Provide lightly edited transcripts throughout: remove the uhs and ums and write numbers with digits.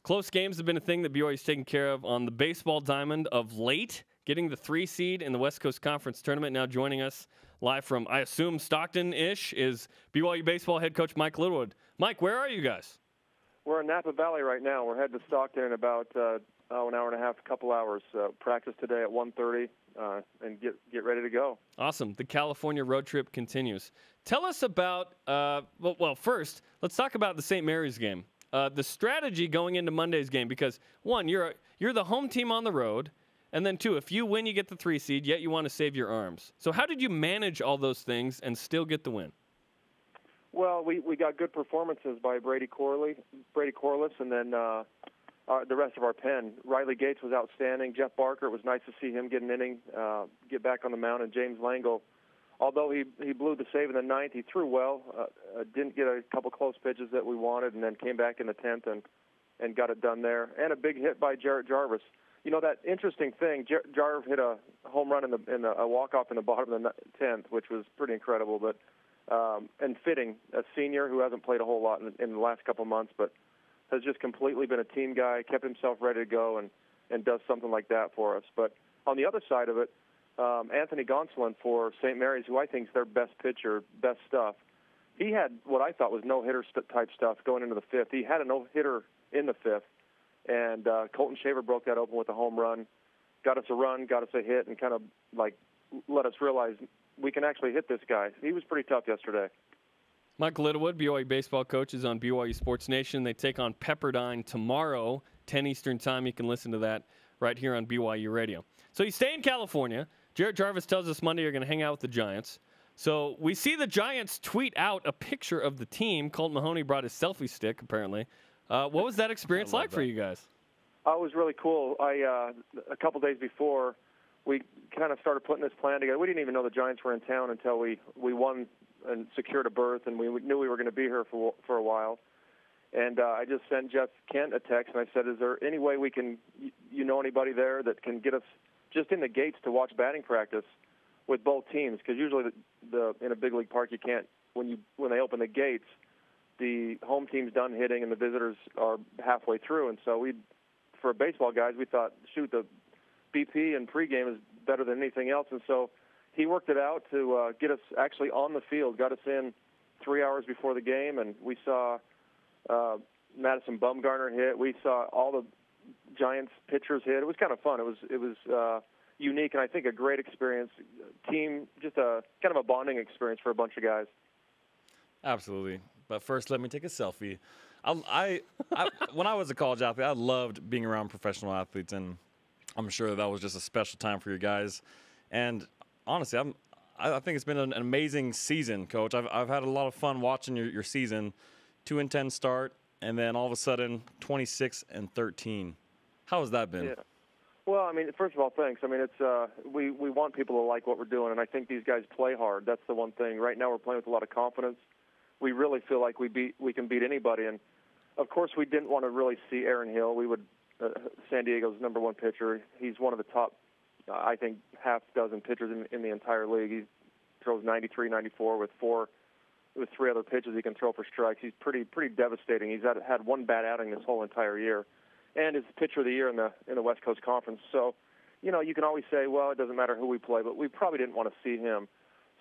Close games have been a thing that BYU's taken care of on the baseball diamond of late, getting the 3 seed in the West Coast Conference Tournament. Now joining us live from, I assume, Stockton-ish is BYU baseball head coach Mike Littlewood. Mike, where are you guys? We're in Napa Valley right now. We're heading to Stockton in about an hour and a half, a couple hours. Practice today at 1:30 and get ready to go. Awesome. The California road trip continues. Tell us about, well, first, let's talk about the St. Mary's game. The strategy going into Monday's game, because, one, you're the home team on the road, and then, two, if you win, you get the 3 seed, yet you want to save your arms. So how did you manage all those things and still get the win? Well, we got good performances by Brady Corliss, and then the rest of our pen. Riley Gates was outstanding. Jeff Barker, it was nice to see him get an inning, get back on the mound. And James Langle, although he blew the save in the 9th, he threw well, didn't get a couple close pitches that we wanted, and then came back in the 10th and got it done there. And a big hit by Jarrett Jarvis. You know, that interesting thing, Jarv hit a home run in a walk-off in the bottom of the 10th, which was pretty incredible, but and fitting, a senior who hasn't played a whole lot in the last couple months, but has just completely been a team guy, kept himself ready to go, and does something like that for us. But on the other side of it, Anthony Gonsolin for St. Mary's, who I think is their best pitcher, best stuff, he had what I thought was no-hitter type stuff going into the 5th. He had a no-hitter in the 5th, and Colton Shaver broke that open with a home run, got us a run, got us a hit, and kind of like let us realize we can actually hit this guy. He was pretty tough yesterday. Mike Littlewood, BYU baseball coach, is on BYU Sports Nation. They take on Pepperdine tomorrow, 10 Eastern time. You can listen to that right here on BYU Radio. So you stay in California. Jarrett Jarvis tells us Monday you're going to hang out with the Giants. So we see the Giants tweet out a picture of the team. Colt Mahoney brought his selfie stick, apparently. What was that experience like for you guys? It was really cool. A couple days before, we kind of started putting this plan together. We didn't even know the Giants were in town until we won and secured a berth, and we knew we were going to be here for a while. And I just sent Jeff Kent a text, and I said, is there any way we can, you know anybody there that can get us just in the gates to watch batting practice with both teams? Because usually in a big league park, you can't, when they open the gates, the home team's done hitting and the visitors are halfway through. And so for baseball guys, we thought, shoot, the BP and pregame is better than anything else. And so he worked it out to get us actually on the field, got us in 3 hours before the game, and we saw Madison Bumgarner hit. We saw all the Giants pitchers hit. It was kind of fun. It was unique, and I think a great experience. Team, just a kind of a bonding experience for a bunch of guys. Absolutely. But first, let me take a selfie. When I was a college athlete, I loved being around professional athletes, and I'm sure that was just a special time for you guys. And honestly, I think it's been an amazing season, Coach. I've had a lot of fun watching your season. 2-10 start, and then all of a sudden 26-13. How has that been? Yeah. Well, I mean, first of all, thanks. I mean, it's we want people to like what we're doing, and I think these guys play hard. That's the one thing. Right now, we're playing with a lot of confidence. We really feel like we can beat anybody, and of course, we didn't want to really see Aaron Hill. We would San Diego's #1 pitcher. He's one of the top, I think, half dozen pitchers in the entire league. He throws 93, 94 with 3 other pitches he can throw for strikes. He's pretty devastating. He's had one bad outing this whole entire year, and is pitcher of the year in the West Coast Conference. So, you know, you can always say, well, it doesn't matter who we play, but we probably didn't want to see him.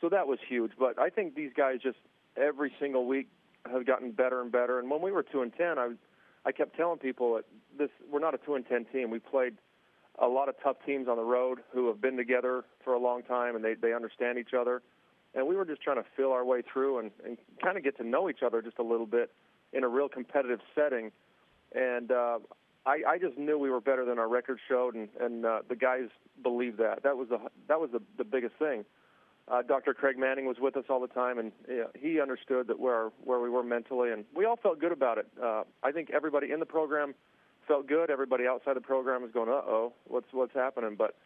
So that was huge. But I think these guys just every single week have gotten better and better. And when we were 2-10, I kept telling people that we're not a 2-10 team. We played a lot of tough teams on the road who have been together for a long time, and they understand each other. And we were just trying to feel our way through and kind of get to know each other just a little bit in a real competitive setting. And I just knew we were better than our record showed, and the guys believed that. That was the biggest thing. Dr. Craig Manning was with us all the time, and he understood that where we were mentally, and we all felt good about it. I think everybody in the program felt good. Everybody outside the program was going, uh-oh, what's happening? But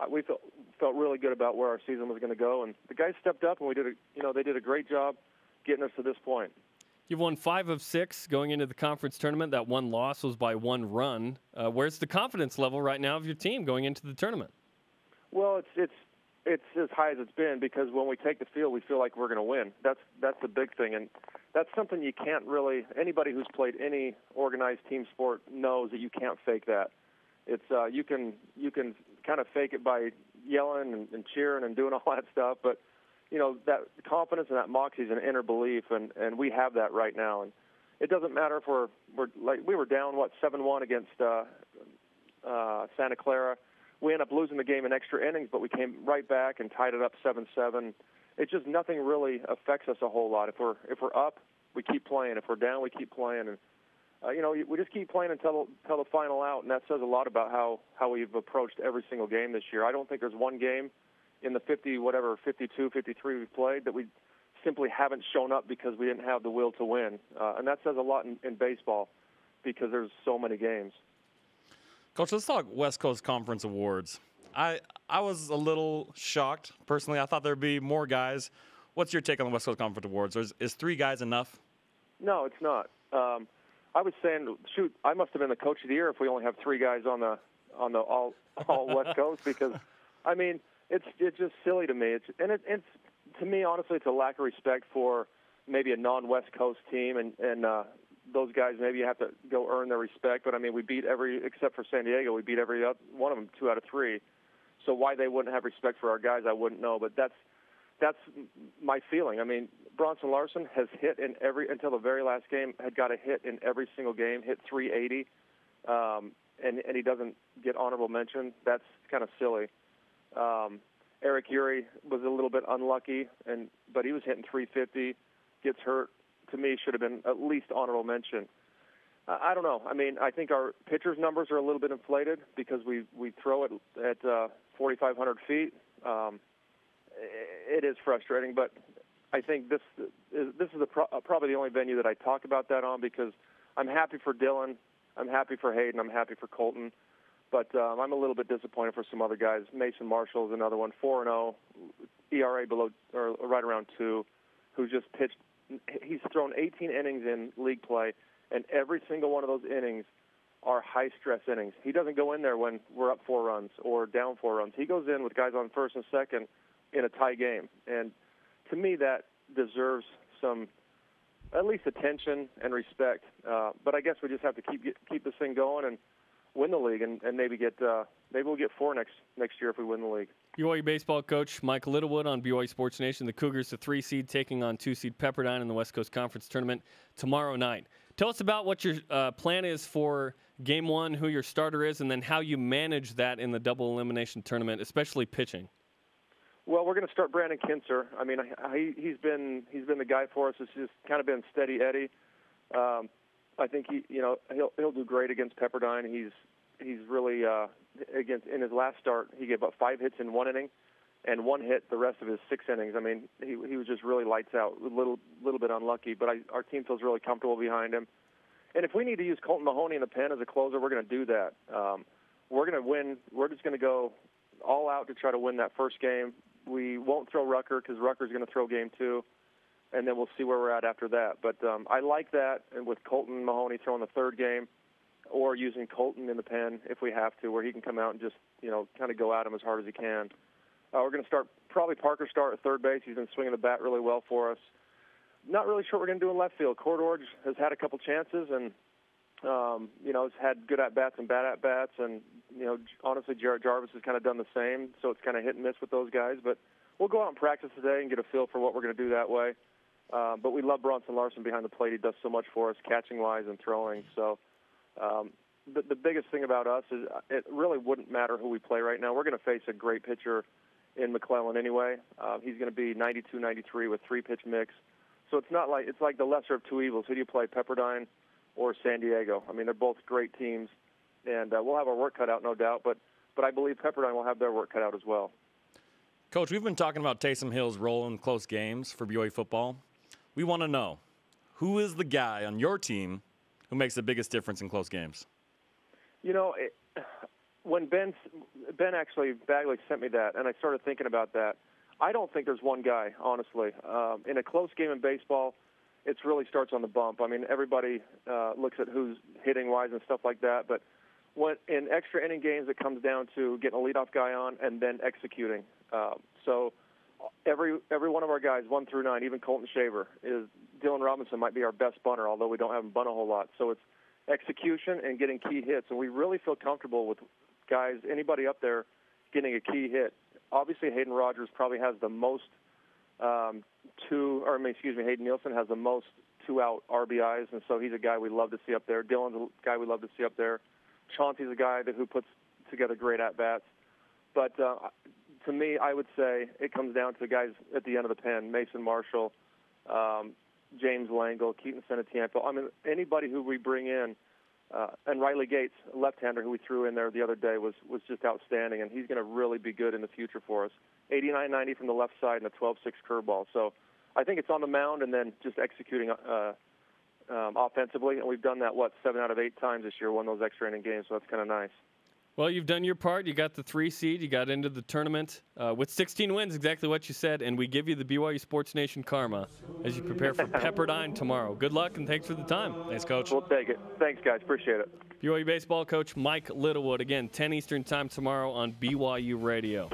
we felt really good about where our season was going to go, and the guys stepped up, and they did a great job getting us to this point. You've won 5 of 6 going into the conference tournament. That one loss was by 1 run. Where's the confidence level right now of your team going into the tournament? Well, it's it's as high as it's been because when we take the field, we feel like we're going to win. That's the big thing, and that's something you can't really. Anybody who's played any organized team sport knows that you can't fake that. It's you can kind of fake it by yelling and cheering and doing all that stuff, but that confidence and that moxie is an inner belief, and we have that right now. And it doesn't matter if we're like we were down 7-1 against Santa Clara. We ended up losing the game in extra innings, but we came right back and tied it up 7-7. It's just nothing really affects us a whole lot. If we're up, we keep playing. If we're down, we keep playing, and we just keep playing until the final out. And that says a lot about how we've approached every single game this year. I don't think there's one game in the 52, 53 we've played that we simply haven't shown up because we didn't have the will to win. And that says a lot in baseball because there's so many games. Coach, let's talk West Coast Conference Awards. I was a little shocked, personally. I thought there'd be more guys. What's your take on the West Coast Conference Awards? Is 3 guys enough? No, it's not. I was saying, shoot, I must have been the coach of the year if we only have 3 guys on the all West Coast because, I mean, it's just silly to me. It's to me, honestly, it's a lack of respect for maybe a non-West Coast team and those guys, maybe you have to go earn their respect. But, I mean, we beat except for San Diego, we beat every one of them 2 out of 3. So why they wouldn't have respect for our guys, I wouldn't know. But that's my feeling. I mean, Bronson Larson has hit until the very last game, had got a hit in every single game, hit 380, and he doesn't get honorable mention. That's kind of silly. Eric Urey was a little bit unlucky, but he was hitting 350, gets hurt. To me, should have been at least honorable mention. I don't know. I mean, I think our pitchers' numbers are a little bit inflated because we throw it at 4,500 feet. It is frustrating, but I think this is probably the only venue that I talk about that on because I'm happy for Dylan, I'm happy for Hayden, I'm happy for Colton, but I'm a little bit disappointed for some other guys. Mason Marshall is another one, 4-0, ERA below or right around 2, who just pitched. He's thrown 18 innings in league play, and every single one of those innings are high-stress innings. He doesn't go in there when we're up 4 runs or down 4 runs. He goes in with guys on first and second in a tie game. And to me, that deserves some at least attention and respect. But I guess we just have to keep this thing going and win the league, and maybe we'll get 4 next year if we win the league. BYU baseball coach Mike Littlewood on BYU Sports Nation. The Cougars, the 3 seed, taking on 2 seed Pepperdine in the West Coast Conference Tournament tomorrow night. Tell us about what your plan is for Game 1, who your starter is, and then how you manage that in the double elimination tournament, especially pitching. Well, we're going to start Brandon Kinzer. I mean, he's been the guy for us. It's just kind of been steady Eddie. I think he'll do great against Pepperdine. He's really in his last start, he gave about 5 hits in 1 inning, and 1 hit the rest of his 6 innings. I mean, he was just really lights out, a little bit unlucky, but our team feels really comfortable behind him. And if we need to use Colton Mahoney in the pen as a closer, we're going to do that. We're going to win. We're just going to go all out to try to win that first game. We won't throw Rucker because Rucker's going to throw game 2, and then we'll see where we're at after that. But I like that, and with Colton Mahoney throwing the 3rd game, or using Colton in the pen if we have to, where he can come out and just, kind of go at him as hard as he can. We're going to probably Parker start at 3rd base. He's been swinging the bat really well for us. Not really sure what we're going to do in left field. Cordorge has had a couple chances and, has had good at-bats and bad at-bats. And, honestly, Jarrett Jarvis has kind of done the same, so it's kind of hit and miss with those guys. But we'll go out and practice today and get a feel for what we're going to do that way. But we love Bronson Larson behind the plate. He does so much for us, catching-wise and throwing. So the biggest thing about us is it really wouldn't matter who we play right now. We're going to face a great pitcher in McClellan anyway. He's going to be 92, 93 with 3-pitch mix. So it's like the lesser of 2 evils. Who do you play, Pepperdine or San Diego? I mean, they're both great teams, and we'll have our work cut out, no doubt. But I believe Pepperdine will have their work cut out as well. Coach, we've been talking about Taysom Hill's role in close games for BYU football. We want to know, who is the guy on your team who makes the biggest difference in close games? When Ben Bagley sent me that, and I started thinking about that, I don't think there's one guy, honestly. In a close game in baseball, it really starts on the bump. I mean, everybody looks at who's hitting-wise and stuff like that, but in extra inning games, it comes down to getting a leadoff guy on and then executing. So every one of our guys, 1 through 9, even Colton Shaver, Dylan Robinson might be our best bunter, although we don't have him bunt a whole lot. So it's execution and getting key hits, and we really feel comfortable with guys, anybody up there, getting a key hit. Obviously, Hayden Rogers probably has the most Hayden Nielsen has the most 2-out RBIs, and so he's a guy we love to see up there. Dylan's a guy we love to see up there. Chauncey's a guy who puts together great at-bats. But to me, I would say it comes down to guys at the end of the pen, Mason Marshall, James Langle, Keaton Senatiempo. I mean, anybody who we bring in, and Riley Gates, a left-hander who we threw in there the other day, was just outstanding, and he's going to really be good in the future for us. 89-90 from the left side and a 12-6 curveball. So I think it's on the mound and then just executing offensively, and we've done that, 7 out of 8 times this year, won those extra inning games, so that's kind of nice. Well, you've done your part. You got the 3 seed. You got into the tournament with 16 wins, exactly what you said, and we give you the BYU Sports Nation karma as you prepare for Pepperdine tomorrow. Good luck, and thanks for the time. Thanks, Coach. We'll take it. Thanks, guys. Appreciate it. BYU baseball coach Mike Littlewood, again, 10 Eastern time tomorrow on BYU Radio.